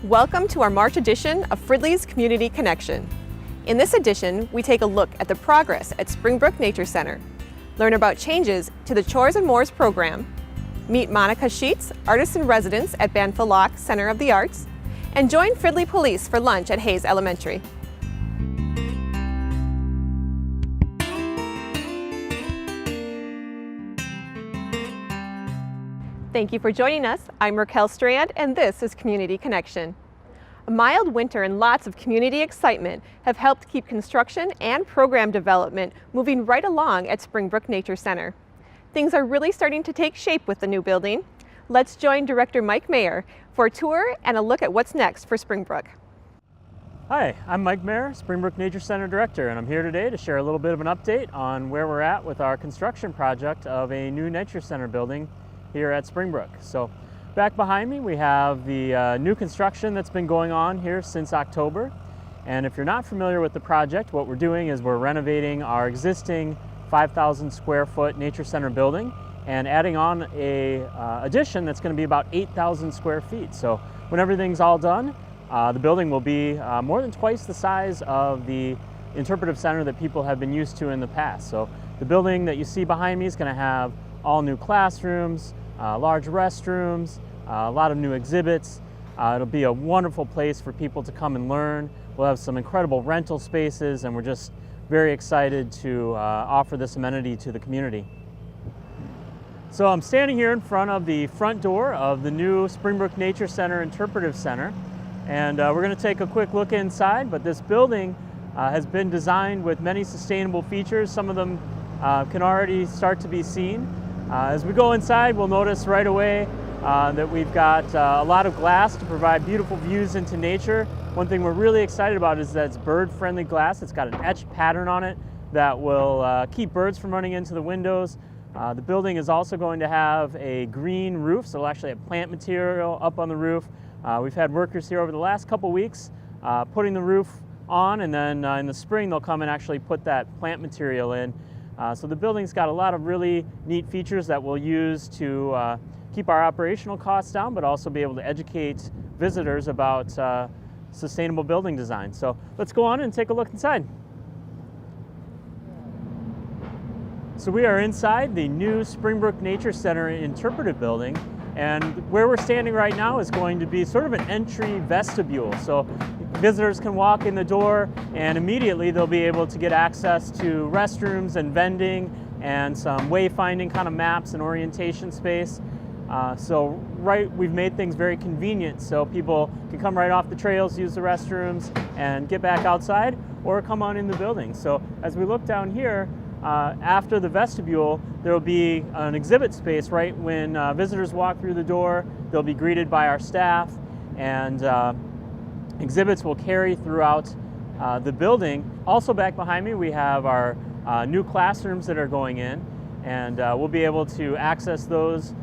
Welcome to our March edition of Fridley's Community Connection. In this edition, we take a look at the progress at Springbrook Nature Center, learn about changes to the Chores More program, meet Monica Sheets, artist-in-residence at Banffalock Center of the Arts, and join Fridley Police for lunch at Hayes Elementary. Thank you for joining us. I'm Raquel Strand, and this is Community Connection. A mild winter and lots of community excitement have helped keep construction and program development moving right along at Springbrook Nature Center. Things are really starting to take shape with the new building. Let's join Director Mike Mayer for a tour and a look at what's next for Springbrook. Hi, I'm Mike Mayer, Springbrook Nature Center Director, and I'm here today to share a little bit of an update on where we're at with our construction project of a new Nature Center building here at Springbrook. So back behind me we have the new construction that's been going on here since October. And if you're not familiar with the project, what we're doing is we're renovating our existing 5,000 square foot Nature Center building and adding on a addition that's going to be about 8,000 square feet. So when everything's all done, the building will be more than twice the size of the interpretive center that people have been used to in the past. So the building that you see behind me is going to have all new classrooms, large restrooms, a lot of new exhibits. It'll be a wonderful place for people to come and learn. We'll have some incredible rental spaces, and we're just very excited to offer this amenity to the community. So I'm standing here in front of the front door of the new Springbrook Nature Center Interpretive Center, and we're going to take a quick look inside. But this building has been designed with many sustainable features. Some of them can already start to be seen. As we go inside, we'll notice right away that we've got a lot of glass to provide beautiful views into nature. One thing we're really excited about is that it's bird-friendly glass. It's got an etched pattern on it that will keep birds from running into the windows. The building is also going to have a green roof, so it'll actually have plant material up on the roof. We've had workers here over the last couple weeks putting the roof on, and then in the spring they'll come and actually put that plant material in. So the building's got a lot of really neat features that we'll use to keep our operational costs down, but also be able to educate visitors about sustainable building design. So let's go on and take a look inside. So we are inside the new Springbrook Nature Center Interpretive Building, and where we're standing right now is going to be sort of an entry vestibule. So visitors can walk in the door and immediately they'll be able to get access to restrooms and vending and some wayfinding kind of maps and orientation space. We've made things very convenient, so people can come right off the trails, use the restrooms, and get back outside, or come on in the building. So as we look down here, after the vestibule, there will be an exhibit space right when visitors walk through the door. They'll be greeted by our staff, and exhibits will carry throughout the building. Also back behind me we have our new classrooms that are going in, and we'll be able to access those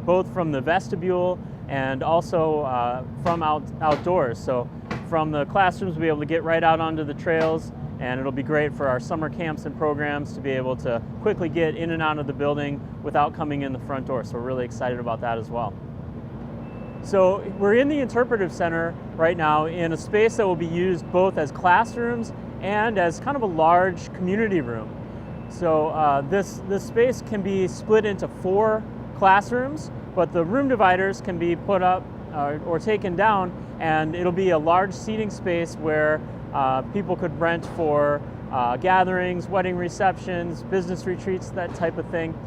both from the vestibule and also from outdoors. So from the classrooms we'll be able to get right out onto the trails, and it'll be great for our summer camps and programs to be able to quickly get in and out of the building without coming in the front door. So we're really excited about that as well. So we're in the Interpretive Center right now in a space that will be used both as classrooms and as kind of a large community room. So this space can be split into 4 classrooms, but the room dividers can be put up or taken down, and it'll be a large seating space where people could rent for gatherings, wedding receptions, business retreats, that type of thing.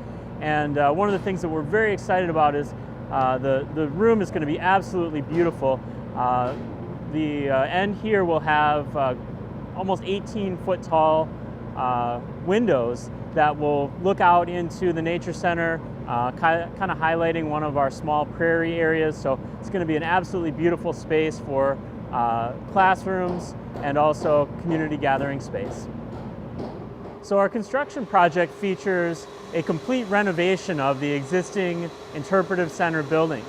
And one of the things that we're very excited about is the room is going to be absolutely beautiful. The end here will have almost 18-foot tall windows that will look out into the Nature Center, kind of highlighting one of our small prairie areas. So it's going to be an absolutely beautiful space for classrooms and also community gathering space. So our construction project features a complete renovation of the existing Interpretive Center building.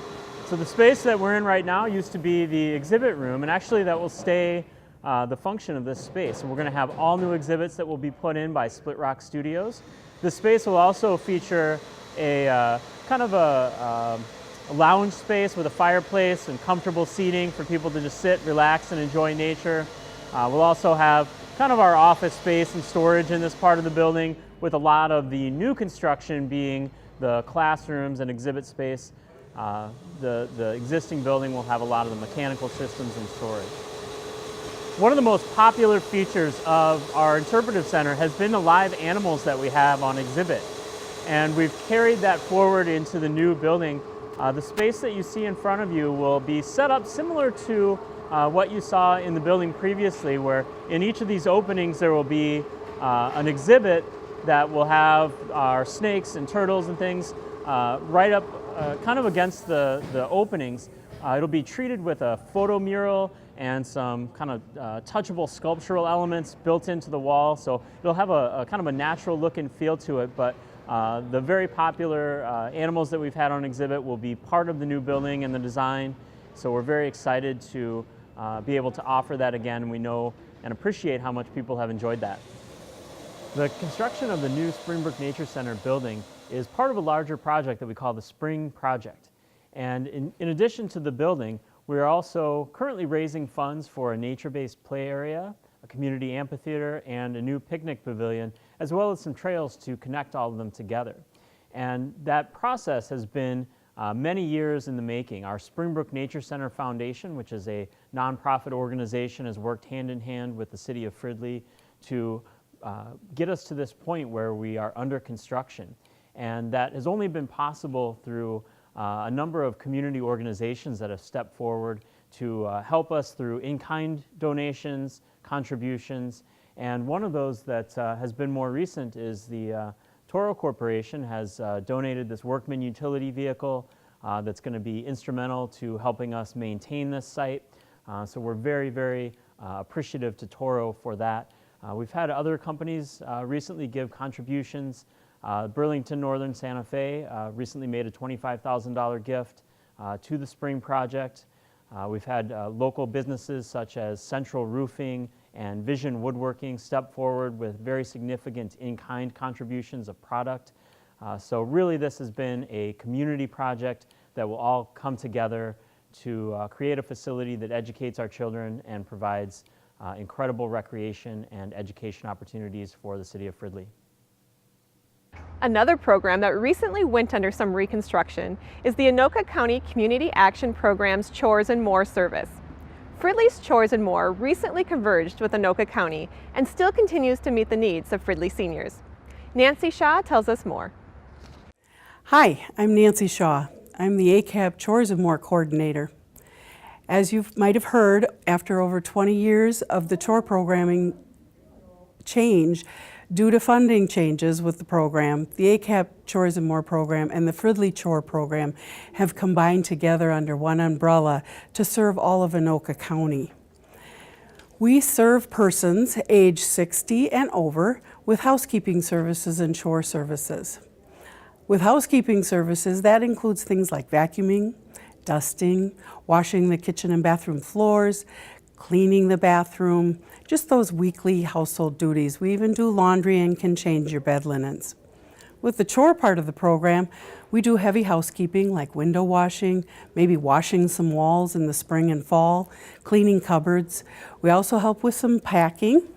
So the space that we're in right now used to be the exhibit room, and actually that will stay the function of this space. And we're going to have all new exhibits that will be put in by Split Rock Studios. This space will also feature a kind of a a lounge space with a fireplace and comfortable seating for people to just sit, relax, and enjoy nature. We'll also have kind of our office space and storage in this part of the building, with a lot of the new construction being the classrooms and exhibit space. The existing building will have a lot of the mechanical systems and storage. One of the most popular features of our interpretive center has been the live animals that we have on exhibit. And we've carried that forward into the new building. The space that you see in front of you will be set up similar to what you saw in the building previously, where in each of these openings there will be an exhibit that will have our snakes and turtles and things right up kind of against the openings. It'll be treated with a photo mural and some kind of touchable sculptural elements built into the wall, so it'll have a kind of a natural look and feel to it. But the very popular animals that we've had on exhibit will be part of the new building and the design, so we're very excited to be able to offer that again, and we know and appreciate how much people have enjoyed that. The construction of the new Springbrook Nature Center building is part of a larger project that we call the Spring Project. And in addition to the building, we are also currently raising funds for a nature-based play area, a community amphitheater, and a new picnic pavilion, as well as some trails to connect all of them together. And that process has been many years in the making. Our Springbrook Nature Center Foundation, which is a nonprofit organization, has worked hand in hand with the city of Fridley to get us to this point where we are under construction. And that has only been possible through a number of community organizations that have stepped forward to help us through in-kind donations, contributions, and one of those that has been more recent is the Toro Corporation has donated this workman utility vehicle that's going to be instrumental to helping us maintain this site. So we're very, very appreciative to Toro for that. We've had other companies recently give contributions. Burlington Northern Santa Fe recently made a $25,000 gift to the Spring Project. We've had local businesses such as Central Roofing and Vision Woodworking step forward with very significant in-kind contributions of product. So really this has been a community project that will all come together to create a facility that educates our children and provides incredible recreation and education opportunities for the city of Fridley. Another program that recently went under some reconstruction is the Anoka County Community Action Program's Chores More service. Fridley's Chores More recently converged with Anoka County and still continues to meet the needs of Fridley seniors. Nancy Shaw tells us more. Hi, I'm Nancy Shaw. I'm the ACAP Chores More coordinator. As you might have heard, after over 20 years of the chore programming change, due to funding changes with the program, the ACAP Chores More program and the Fridley Chore program have combined together under one umbrella to serve all of Anoka County. We serve persons age 60 and over with housekeeping services and chore services. With housekeeping services, that includes things like vacuuming, dusting, washing the kitchen and bathroom floors, cleaning the bathroom, just those weekly household duties. We even do laundry and can change your bed linens. With the chore part of the program, we do heavy housekeeping like window washing, maybe washing some walls in the spring and fall, cleaning cupboards. We also help with some packing,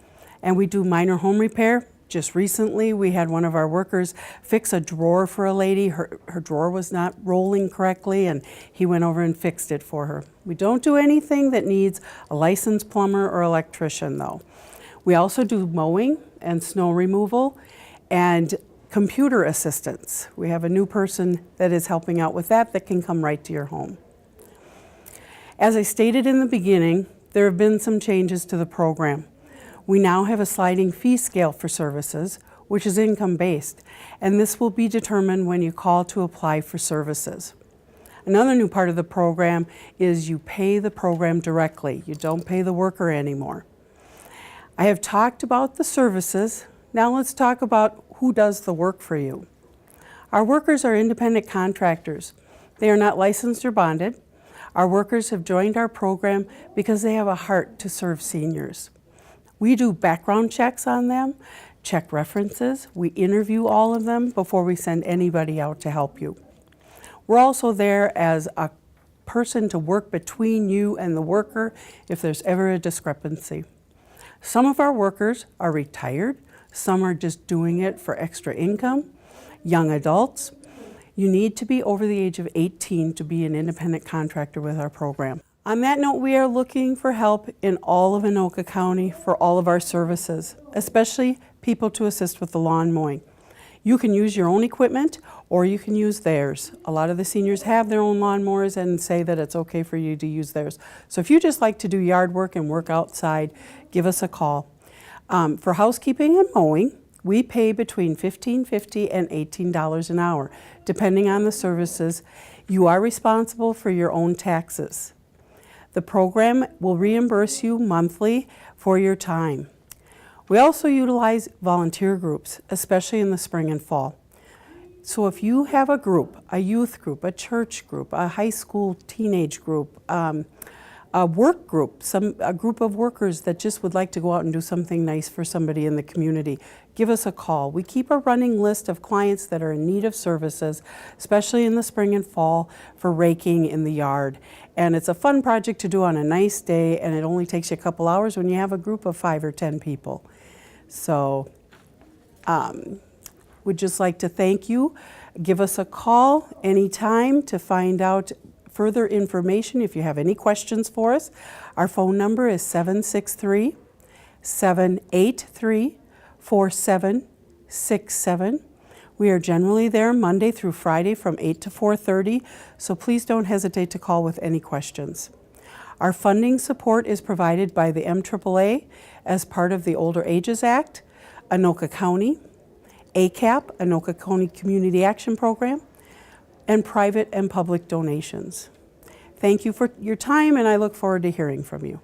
and we do minor home repair. Just recently, we had one of our workers fix a drawer for a lady. Her drawer was not rolling correctly, and he went over and fixed it for her. We don't do anything that needs a licensed plumber or electrician, though. We also do mowing and snow removal and computer assistance. We have a new person that is helping out with that can come right to your home. As I stated in the beginning, there have been some changes to the program. We now have a sliding fee scale for services, which is income-based, and this will be determined when you call to apply for services. Another new part of the program is you pay the program directly. You don't pay the worker anymore. I have talked about the services. Now let's talk about who does the work for you. Our workers are independent contractors. They are not licensed or bonded. Our workers have joined our program because they have a heart to serve seniors. We do background checks on them, check references. We interview all of them before we send anybody out to help you. We're also there as a person to work between you and the worker if there's ever a discrepancy. Some of our workers are retired, some are just doing it for extra income, young adults. You need to be over the age of 18 to be an independent contractor with our program. On that note, we are looking for help in all of Anoka County for all of our services, especially people to assist with the lawn mowing. You can use your own equipment or you can use theirs. A lot of the seniors have their own lawnmowers and say that it's okay for you to use theirs. So if you just like to do yard work and work outside, give us a call. For housekeeping and mowing, we pay between $15.50 and $18 an hour, depending on the services. You are responsible for your own taxes. The program will reimburse you monthly for your time. We also utilize volunteer groups, especially in the spring and fall. So if you have a group, a youth group, a church group, a high school teenage group, a work group, a group of workers that just would like to go out and do something nice for somebody in the community, give us a call. We keep a running list of clients that are in need of services, especially in the spring and fall, for raking in the yard. And it's a fun project to do on a nice day, and it only takes you a couple hours when you have a group of 5 or 10 people. So we'd just like to thank you. Give us a call anytime to find out further information if you have any questions for us. Our phone number is 763-783-4767. We are generally there Monday through Friday from 8 to 4:30, so please don't hesitate to call with any questions. Our funding support is provided by the MAAA as part of the Older Ages Act, Anoka County, ACAP, Anoka County Community Action Program, and private and public donations. Thank you for your time, and I look forward to hearing from you.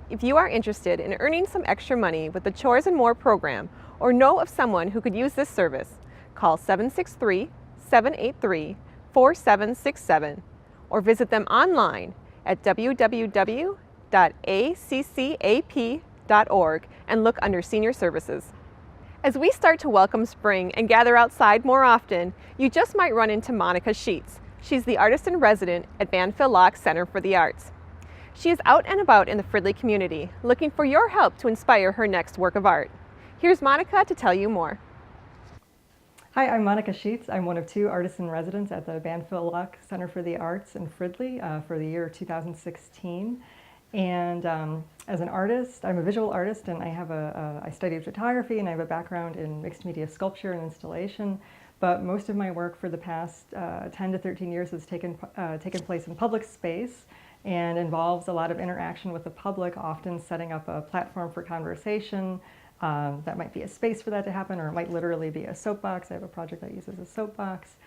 If you are interested in earning some extra money with the Chores More program or know of someone who could use this service, call 763-783-4767 or visit them online at www.accap.org and look under Senior Services. As we start to welcome spring and gather outside more often, you just might run into Monica Sheets. She's the artist in resident at Banfield Lock Center for the Arts. She is out and about in the Fridley community, looking for your help to inspire her next work of art. Here's Monica to tell you more. Hi, I'm Monica Sheets. I'm one of 2 artists in residence at the Banfield Lock Center for the Arts in Fridley for the year 2016. And as an artist, I'm a visual artist, and I studied photography, and I have a background in mixed media sculpture and installation. But most of my work for the past 10 to 13 years has taken place in public space and involves a lot of interaction with the public, often setting up a platform for conversation. That might be a space for that to happen, or it might literally be a soapbox. I have a project that uses a soapbox.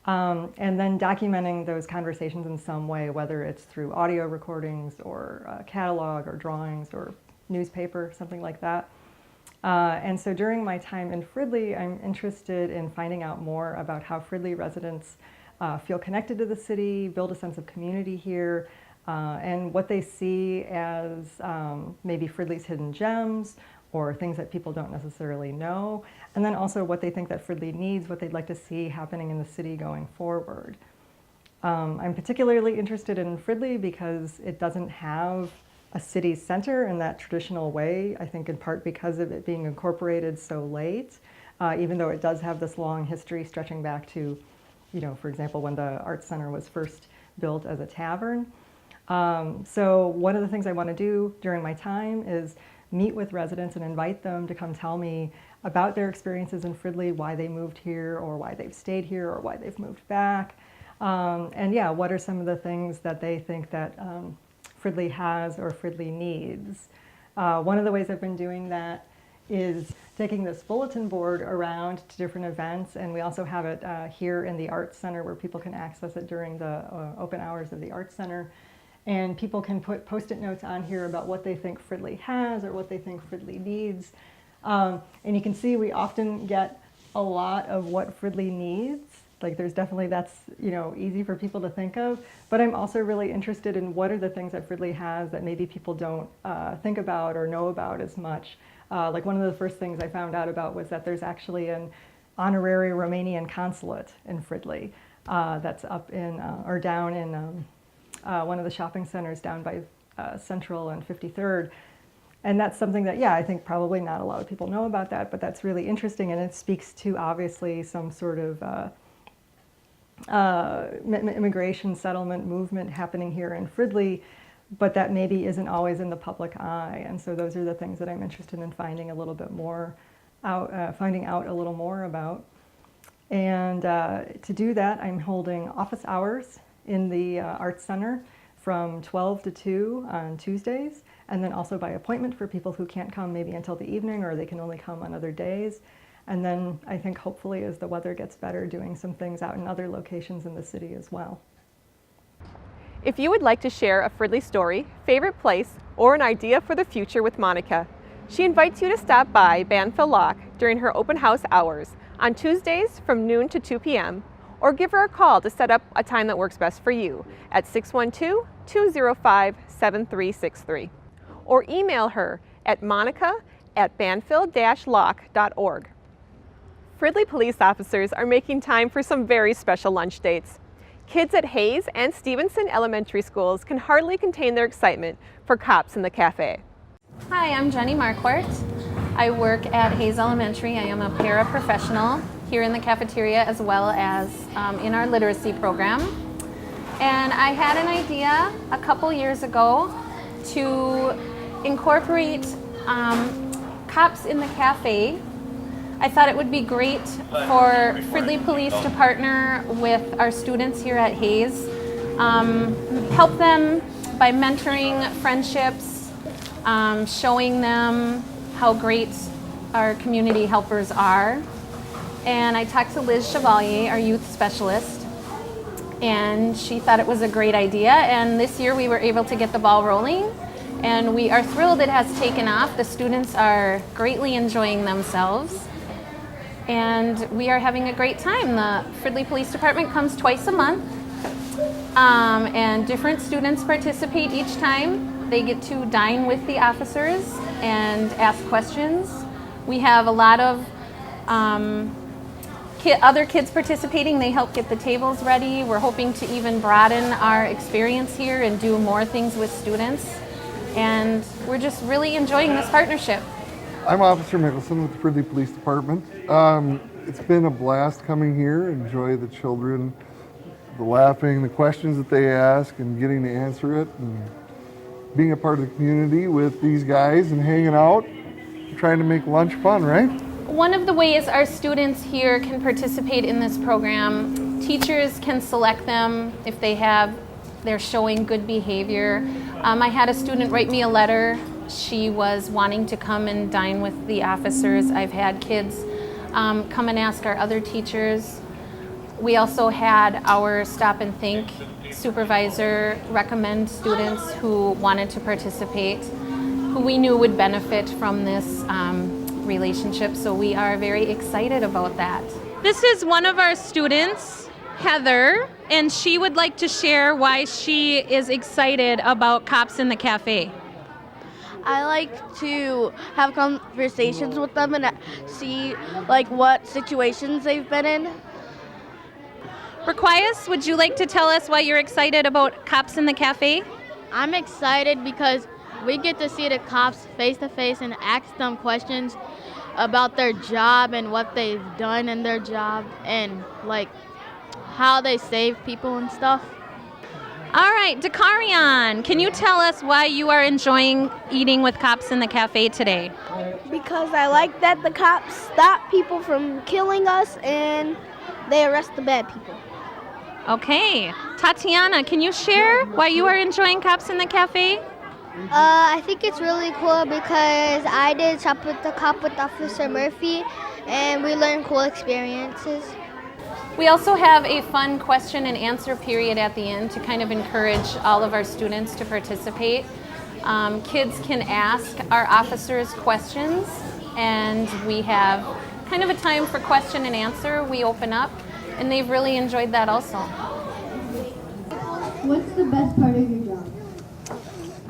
And then documenting those conversations in some way, whether it's through audio recordings or catalog or drawings or newspaper, something like that. And so during my time in Fridley, I'm interested in finding out more about how Fridley residents feel connected to the city, build a sense of community here, and what they see as maybe Fridley's hidden gems or things that people don't necessarily know, and then also what they think that Fridley needs, what they'd like to see happening in the city going forward. I'm particularly interested in Fridley because it doesn't have a city center in that traditional way, I think in part because of it being incorporated so late, even though it does have this long history stretching back to, for example, when the Arts Center was first built as a tavern. So one of the things I want to do during my time is meet with residents and invite them to come tell me about their experiences in Fridley, why they moved here, or why they've stayed here, or why they've moved back. And yeah, what are some of the things that they think that Fridley has or Fridley needs. One of the ways I've been doing that is taking this bulletin board around to different events, and we also have it here in the Arts Center where people can access it during the open hours of the Arts Center. And people can put Post-it notes on here about what they think Fridley has or what they think Fridley needs. And you can see we often get a lot of what Fridley needs. Like there's definitely, that's easy for people to think of, but I'm also really interested in what are the things that Fridley has that maybe people don't think about or know about as much. Like one of the first things I found out about was that there's actually an honorary Romanian consulate in Fridley. that's up in, or down in one of the shopping centers down by Central and 53rd. And that's something that, yeah, I think probably not a lot of people know about that, but that's really interesting, and it speaks to obviously some sort of immigration settlement movement happening here in Fridley, but that maybe isn't always in the public eye. And so those are the things that I'm interested in finding a little bit more out, finding out a little more about. And to do that, I'm holding office hours in the Arts Center from 12 to 2 on Tuesdays, and then also by appointment for people who can't come maybe until the evening, or they can only come on other days. And then I think hopefully as the weather gets better, doing some things out in other locations in the city as well. If you would like to share a Fridley story, favorite place, or an idea for the future with Monica, she invites you to stop by Banfield Lock during her open house hours on Tuesdays from noon to 2 p.m. or give her a call to set up a time that works best for you at 612-205-7363, or email her at monica@banfield-lock.org. Fridley police officers are making time for some very special lunch dates. Kids at Hayes and Stevenson elementary schools can hardly contain their excitement for Cops in the Cafe. Hi, I'm Jenny Marquardt. I work at Hayes Elementary. I am a paraprofessional here in the cafeteria as well as in our literacy program. And I had an idea a couple years ago to incorporate Cops in the Cafe. I thought it would be great for Fridley Police to partner with our students here at Hayes, help them by mentoring friendships, showing them how great our community helpers are. And I talked to Liz Chevalier, our youth specialist, and she thought it was a great idea. And this year we were able to get the ball rolling, and we are thrilled it has taken off. The students are greatly enjoying themselves, and we are having a great time. The Fridley Police Department comes twice a month, and different students participate each time. They get to dine with the officers and ask questions. We have a lot of other kids participating. They help get the tables ready. We're hoping to even broaden our experience here and do more things with students. And we're just really enjoying this partnership. I'm Officer Mickelson with the Fridley Police Department. It's been a blast coming here. Enjoy the children, the laughing, the questions that they ask, and getting to answer it, and being a part of the community with these guys and hanging out, trying to make lunch fun, right? One of the ways our students here can participate in this program, teachers can select them if they're showing good behavior. I had a student write me a letter. She was wanting to come and dine with the officers. I've had kids come and ask our other teachers. We also had our Stop and Think supervisor recommend students who wanted to participate, who we knew would benefit from this relationship. So we are very excited about that. This is one of our students, Heather, and she would like to share why she is excited about Cops in the Cafe. I like to have conversations with them and see what situations they've been in. Requias, would you like to tell us why you're excited about Cops in the Cafe? I'm excited because we get to see the cops face to face and ask them questions about their job and what they've done in their job and how they save people and stuff. All right, Dakarian, can you tell us why you are enjoying eating with Cops in the Cafe today? Because I like that the cops stop people from killing us and they arrest the bad people. Okay, Tatiana, can you share why you are enjoying Cops in the Cafe? I think it's really cool because I did Shop with the Cop with Officer Murphy and we learned cool experiences. We also have a fun question and answer period at the end to kind of encourage all of our students to participate. Kids can ask our officers questions, and we have kind of a time for question and answer. We open up, and they've really enjoyed that also. What's the best part of your job?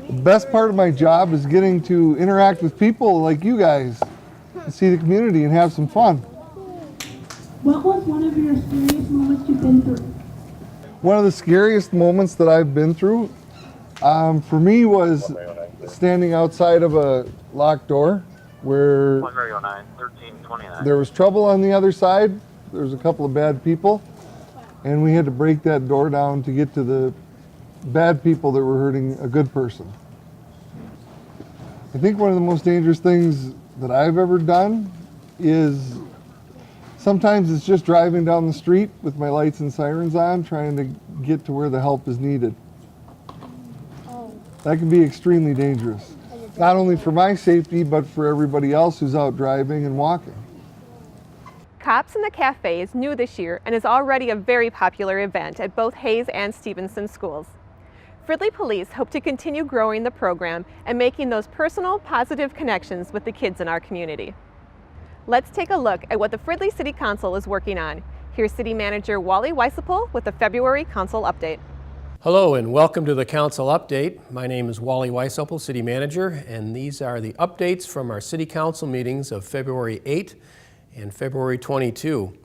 The best part of my job is getting to interact with people like you guys, and see the community and have some fun. What was one of your scariest moments you've been through? One of the scariest moments that I've been through for me was standing outside of a locked door where there was trouble on the other side. There was a couple of bad people, and we had to break that door down to get to the bad people that were hurting a good person. I think one of the most dangerous things that I've ever done is sometimes it's just driving down the street with my lights and sirens on, trying to get to where the help is needed. That can be extremely dangerous, not only for my safety, but for everybody else who's out driving and walking. Cops in the Cafe is new this year and is already a very popular event at both Hayes and Stevenson schools. Fridley Police hope to continue growing the program and making those personal, positive connections with the kids in our community. Let's take a look at what the Fridley City Council is working on. Here's City Manager Wally Weisapel with the February Council Update. Hello and welcome to the Council Update. My name is Wally Weisapel, City Manager, and these are the updates from our City Council meetings of February 8 and February 22.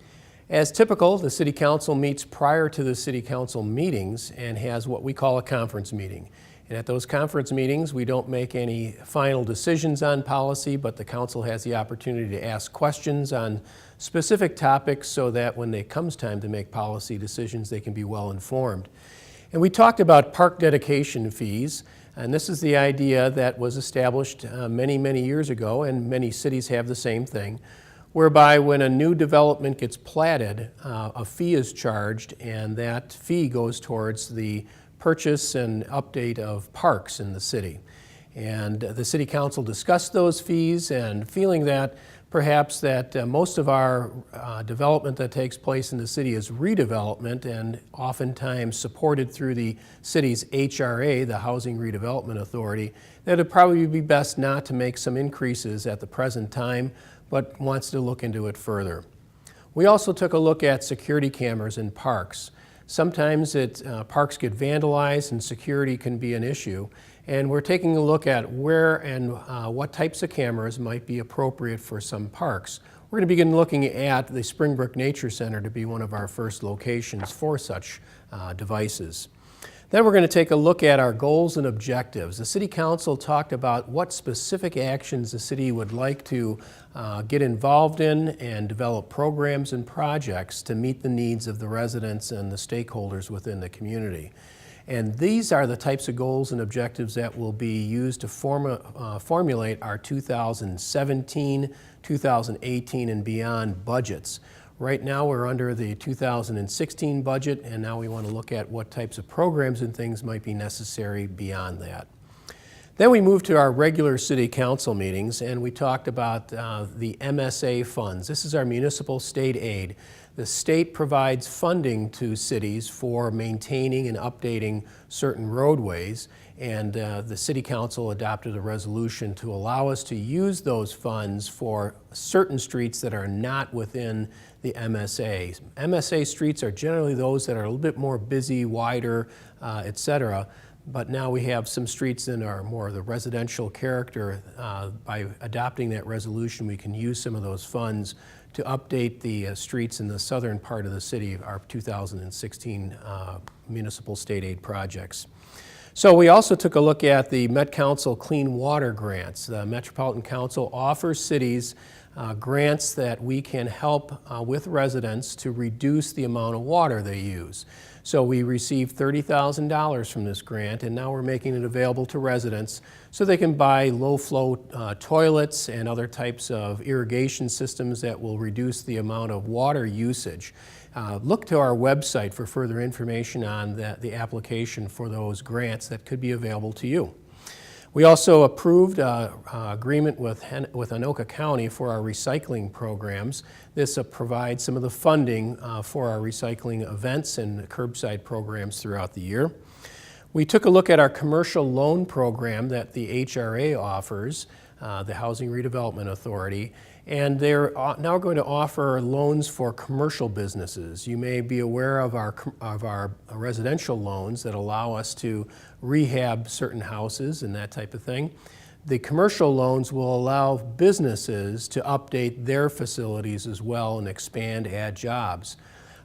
As typical, the City Council meets prior to the City Council meetings and has what we call a conference meeting. And at those conference meetings, we don't make any final decisions on policy, but the Council has the opportunity to ask questions on specific topics so that when it comes time to make policy decisions, they can be well informed. And we talked about park dedication fees, and this is the idea that was established many years ago, and many cities have the same thing, whereby when a new development gets platted, a fee is charged, and that fee goes towards the purchase and update of parks in the city. And the City Council discussed those fees, and feeling that perhaps that most of our development that takes place in the city is redevelopment and oftentimes supported through the city's HRA, the Housing Redevelopment Authority, that it'd probably be best not to make some increases at the present time, but wants to look into it further. We also took a look at security cameras in parks. Sometimes parks get vandalized and security can be an issue, and we're taking a look at where and what types of cameras might be appropriate for some parks. We're going to begin looking at the Springbrook Nature Center to be one of our first locations for such devices. Then we're going to take a look at our goals and objectives. The City Council talked about what specific actions the city would like to get involved in and develop programs and projects to meet the needs of the residents and the stakeholders within the community. And these are the types of goals and objectives that will be used to formulate our 2017, 2018, and beyond budgets. Right now we're under the 2016 budget, and now we want to look at what types of programs and things might be necessary beyond that. Then we moved to our regular City Council meetings, and we talked about the MSA funds. This is our municipal state aid. The state provides funding to cities for maintaining and updating certain roadways, and the City Council adopted a resolution to allow us to use those funds for certain streets that are not within the MSA. MSA streets are generally those that are a little bit more busy, wider, etc. But now we have some streets that are more of the residential character. By adopting that resolution, we can use some of those funds to update the streets in the southern part of the city, our 2016 municipal state aid projects. So we also took a look at the Met Council Clean Water Grants. The Metropolitan Council offers cities grants that we can help with residents to reduce the amount of water they use. So we received $30,000 from this grant, and now we're making it available to residents so they can buy low-flow toilets and other types of irrigation systems that will reduce the amount of water usage. Look to our website for further information on the application for those grants that could be available to you. We also approved an agreement with Anoka County for our recycling programs. This provides some of the funding for our recycling events and curbside programs throughout the year. We took a look at our commercial loan program that the HRA offers, the Housing Redevelopment Authority, and they're now going to offer loans for commercial businesses. You may be aware of our residential loans that allow us to rehab certain houses and that type of thing. The commercial loans will allow businesses to update their facilities as well and expand, add jobs.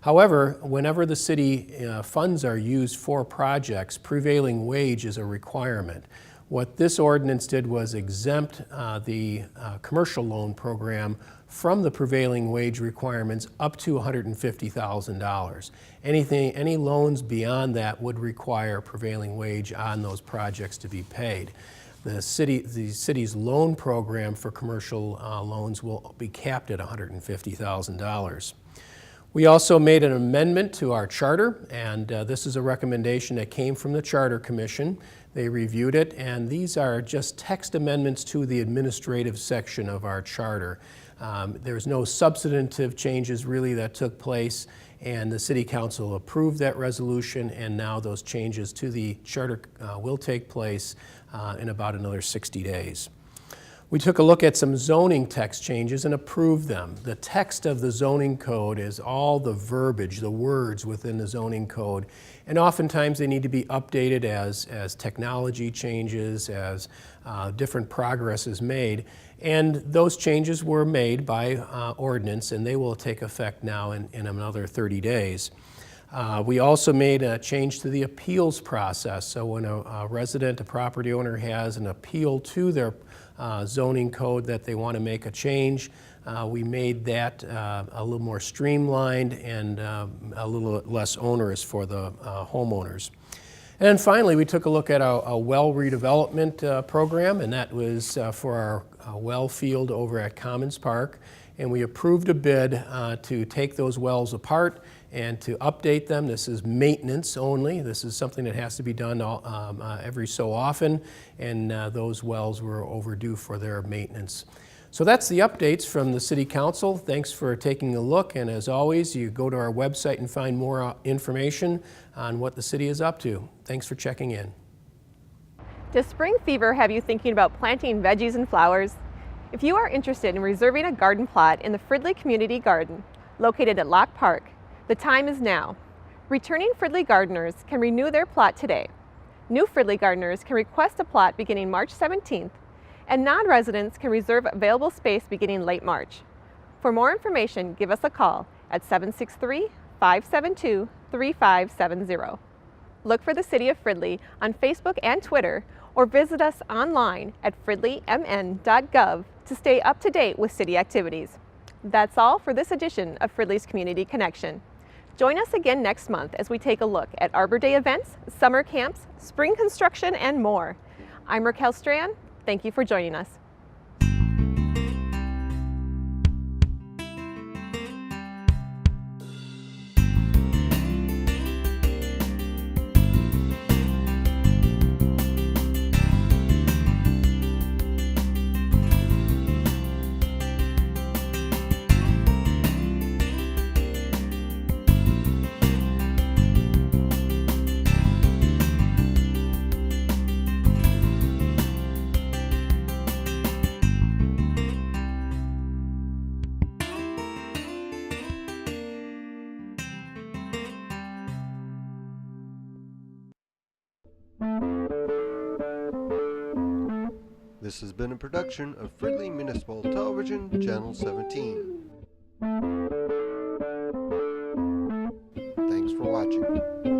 However, whenever the city funds are used for projects, prevailing wage is a requirement. What this ordinance did was exempt the commercial loan program from the prevailing wage requirements up to $150,000. Any loans beyond that would require prevailing wage on those projects to be paid. The city's loan program for commercial loans will be capped at $150,000. We also made an amendment to our charter, and this is a recommendation that came from the Charter Commission. They reviewed it, and these are just text amendments to the administrative section of our charter. There's no substantive changes really that took place, and the City Council approved that resolution, and now those changes to the charter will take place in about another 60 days. We took a look at some zoning text changes and approved them. The text of the zoning code is all the verbiage, the words within the zoning code, and oftentimes they need to be updated as technology changes, as different progress is made. And those changes were made by ordinance, and they will take effect now in another 30 days. We also made a change to the appeals process. So when a resident, a property owner has an appeal to their zoning code that they want to make a change, we made that a little more streamlined and a little less onerous for the homeowners. And then finally, we took a look at a well redevelopment program, and that was for our well field over at Commons Park. And we approved a bid to take those wells apart and to update them. This is maintenance only. This is something that has to be done every so often, and those wells were overdue for their maintenance. So that's the updates from the City Council. Thanks for taking a look, and as always, you go to our website and find more information on what the city is up to. Thanks for checking in. Does spring fever have you thinking about planting veggies and flowers? If you are interested in reserving a garden plot in the Fridley Community Garden, located at Lock Park, the time is now. Returning Fridley gardeners can renew their plot today. New Fridley gardeners can request a plot beginning March 17th, and non-residents can reserve available space beginning late March. For more information, give us a call at 763-572-3570. Look for the City of Fridley on Facebook and Twitter, or visit us online at fridleymn.gov to stay up to date with city activities. That's all for this edition of Fridley's Community Connection. Join us again next month as we take a look at Arbor Day events, summer camps, spring construction, and more. I'm Raquel Strand. Thank you for joining us. This has been a production of Fridley Municipal Television, Channel 17. Thanks for watching.